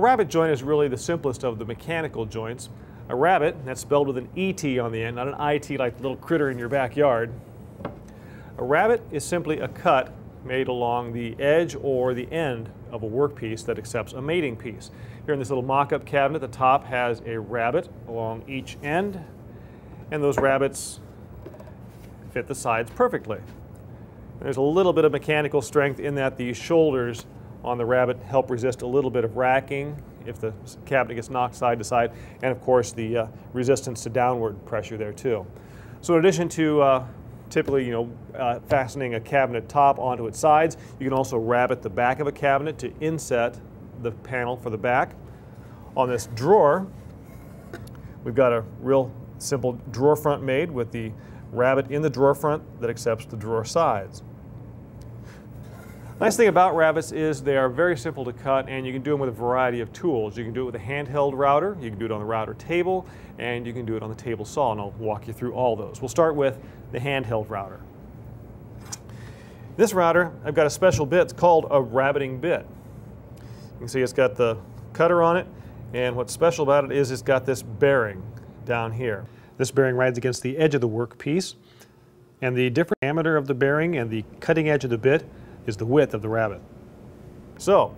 rabbet joint is really the simplest of the mechanical joints. A rabbet, that's spelled with an E-T on the end, not an I-T like the little critter in your backyard. A rabbet is simply a cut made along the edge or the end of a workpiece that accepts a mating piece. Here in this little mock-up cabinet, the top has a rabbet along each end, and those rabbets fit the sides perfectly. There's a little bit of mechanical strength in that the shoulders on the rabbet help resist a little bit of racking if the cabinet gets knocked side to side, and of course the resistance to downward pressure there too. So in addition to typically fastening a cabinet top onto its sides, you can also rabbet the back of a cabinet to inset the panel for the back. On this drawer, we've got a real simple drawer front made with the rabbet in the drawer front that accepts the drawer sides. Nice thing about rabbets is they are very simple to cut, and you can do them with a variety of tools. You can do it with a handheld router, you can do it on the router table, and you can do it on the table saw, and I'll walk you through all those. We'll start with the handheld router. This router, I've got a special bit. It's called a rabbeting bit. You can see it's got the cutter on it, and what's special about it is it's got this bearing down here. This bearing rides against the edge of the workpiece, and the different diameter of the bearing and the cutting edge of the bit is the width of the rabbet. So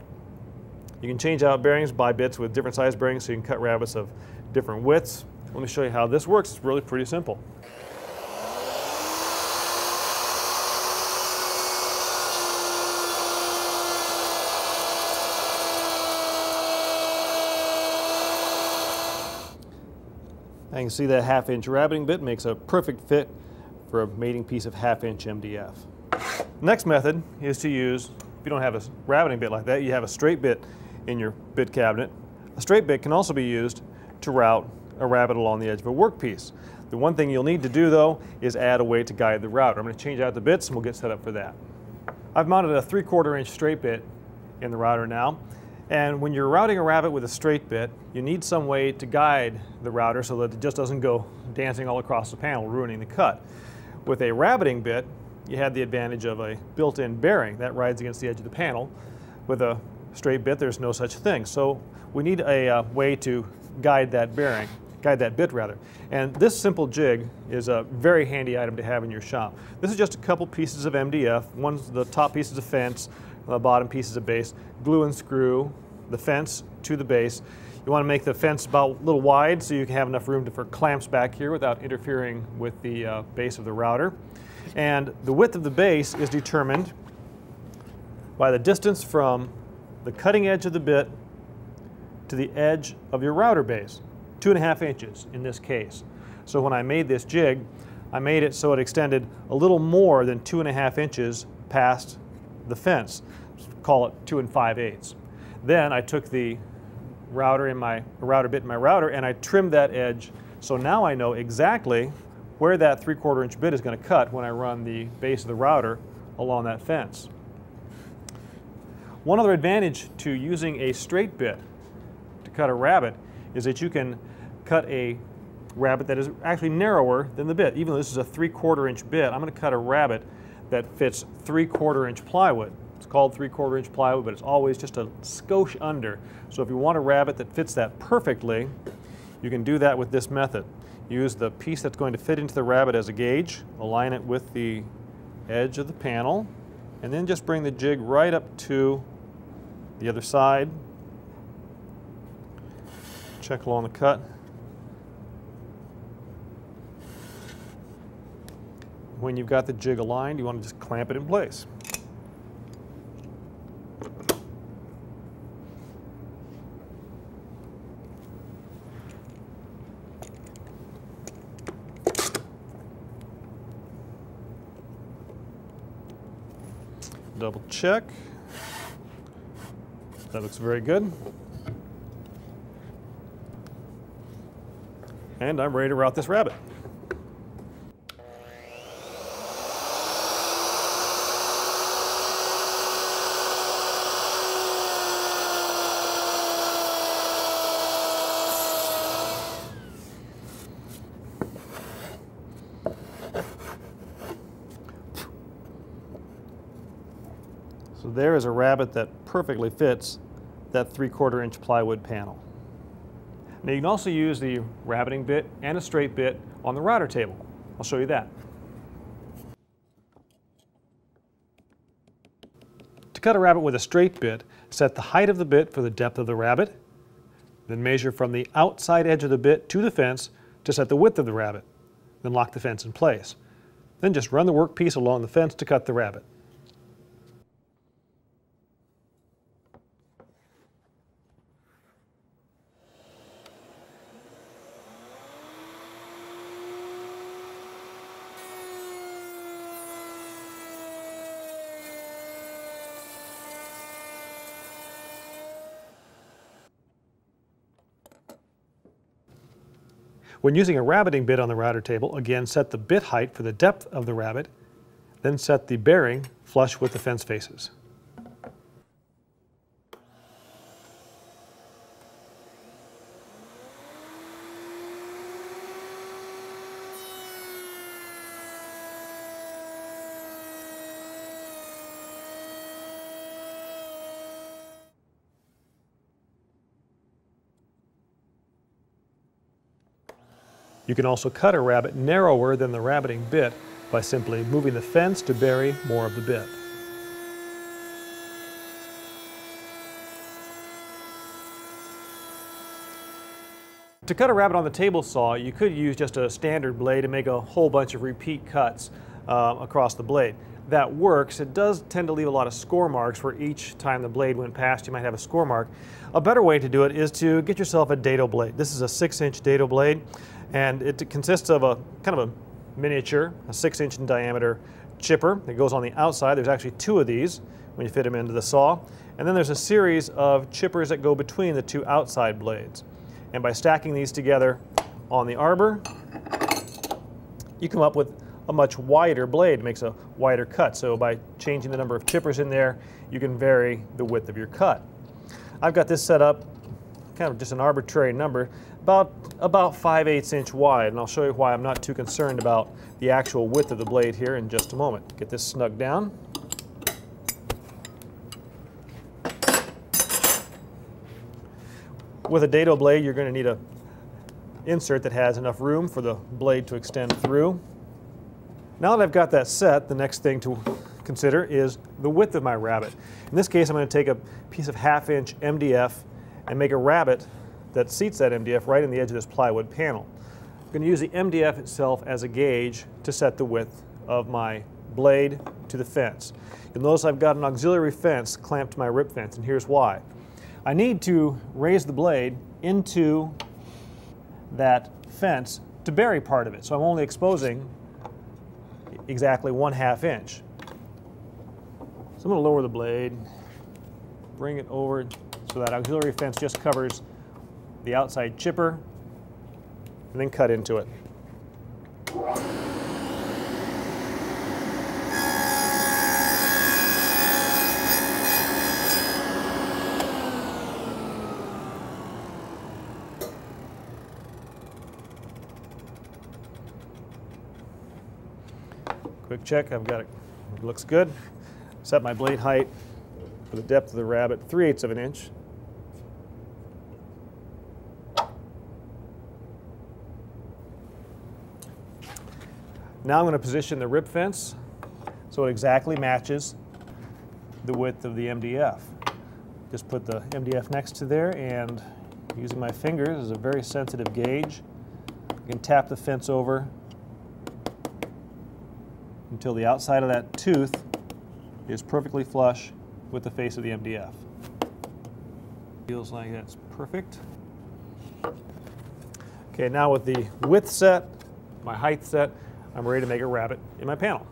you can change out bearings, buy bits with different size bearings so you can cut rabbets of different widths. Let me show you how this works. It's really pretty simple. Now you can see that half-inch rabbeting bit makes a perfect fit for a mating piece of half-inch MDF. Next method is to use, if you don't have a rabbeting bit like that, you have a straight bit in your bit cabinet. A straight bit can also be used to route a rabbet along the edge of a workpiece. The one thing you'll need to do though is add a way to guide the router. I'm going to change out the bits and we'll get set up for that. I've mounted a 3/4 inch straight bit in the router now, and when you're routing a rabbet with a straight bit, you need some way to guide the router so that it just doesn't go dancing all across the panel, ruining the cut. With a rabbeting bit, you had the advantage of a built-in bearing that rides against the edge of the panel. With a straight bit, there's no such thing. So we need a way to guide that bearing, guide that bit rather. And this simple jig is a very handy item to have in your shop. This is just a couple pieces of MDF. One's the top piece is a fence, the bottom piece is a base. Glue and screw the fence to the base. You want to make the fence about a little wide so you can have enough room for clamps back here without interfering with the base of the router. And the width of the base is determined by the distance from the cutting edge of the bit to the edge of your router base, 2.5 inches in this case. So when I made this jig, I made it so it extended a little more than 2.5 inches past the fence. Call it 2 5/8. Then I took the router bit in my router and I trimmed that edge, so now I know exactly where that 3/4 inch bit is going to cut when I run the base of the router along that fence. One other advantage to using a straight bit to cut a rabbet is that you can cut a rabbet that is actually narrower than the bit. Even though this is a 3/4 inch bit, I'm going to cut a rabbet that fits 3/4 inch plywood. It's called 3/4 inch plywood, but it's always just a skosh under. So if you want a rabbet that fits that perfectly, you can do that with this method. Use the piece that's going to fit into the rabbet as a gauge, align it with the edge of the panel, and then just bring the jig right up to the other side. Check along the cut. When you've got the jig aligned, you want to just clamp it in place. Double check. That looks very good. And I'm ready to route this rabbet. So there is a rabbet that perfectly fits that 3/4 inch plywood panel. Now you can also use the rabbeting bit and a straight bit on the router table. I'll show you that. To cut a rabbet with a straight bit, set the height of the bit for the depth of the rabbet, then measure from the outside edge of the bit to the fence to set the width of the rabbet, then lock the fence in place. Then just run the workpiece along the fence to cut the rabbet. When using a rabbeting bit on the router table, again set the bit height for the depth of the rabbet, then set the bearing flush with the fence faces. You can also cut a rabbet narrower than the rabbeting bit by simply moving the fence to bury more of the bit. To cut a rabbet on the table saw, you could use just a standard blade and make a whole bunch of repeat cuts across the blade. That works. It does tend to leave a lot of score marks where each time the blade went past you might have a score mark. A better way to do it is to get yourself a dado blade. This is a 6-inch dado blade, and it consists of a kind of a miniature, a 6-inch in diameter chipper that goes on the outside. There's actually 2 of these when you fit them into the saw. And then there's a series of chippers that go between the 2 outside blades. And by stacking these together on the arbor, you come up with a much wider blade. It makes a wider cut. So by changing the number of chippers in there, you can vary the width of your cut. I've got this set up, kind of just an arbitrary number, about 5/8 inch wide, and I'll show you why I'm not too concerned about the actual width of the blade here in just a moment. Get this snug down. With a dado blade, you're going to need an insert that has enough room for the blade to extend through. Now that I've got that set, the next thing to consider is the width of my rabbet. In this case, I'm going to take a piece of 1/2 inch MDF and make a rabbet that seats that MDF right in the edge of this plywood panel. I'm going to use the MDF itself as a gauge to set the width of my blade to the fence. You'll notice I've got an auxiliary fence clamped to my rip fence, and here's why. I need to raise the blade into that fence to bury part of it, so I'm only exposing exactly 1/2 inch. So I'm going to lower the blade, bring it over so that auxiliary fence just covers the outside chipper, and then cut into it. Quick check, I've got it. It looks good. Set my blade height for the depth of the rabbet, 3/8 of an inch. Now I'm going to position the rip fence so it exactly matches the width of the MDF. Just put the MDF next to there, and using my fingers as a very sensitive gauge, you can tap the fence over until the outside of that tooth is perfectly flush with the face of the MDF. Feels like that's perfect. Okay, now with the width set, my height set, I'm ready to make a rabbet in my panel.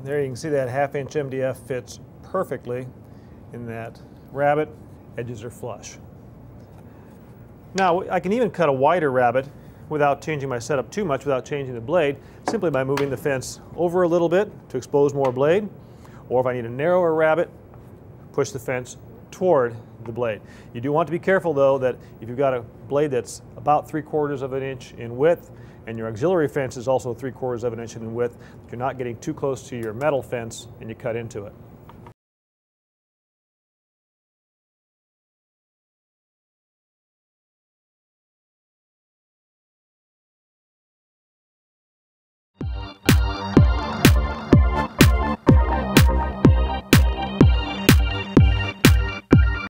There you can see that 1/2 inch MDF fits perfectly in that rabbet. Edges are flush. Now I can even cut a wider rabbet without changing my setup too much, without changing the blade, simply by moving the fence over a little bit to expose more blade. Or if I need a narrower rabbet, push the fence toward the blade. You do want to be careful though that if you've got a blade that's about 3/4 of an inch in width and your auxiliary fence is also 3/4 of an inch in width, you're not getting too close to your metal fence and you cut into it.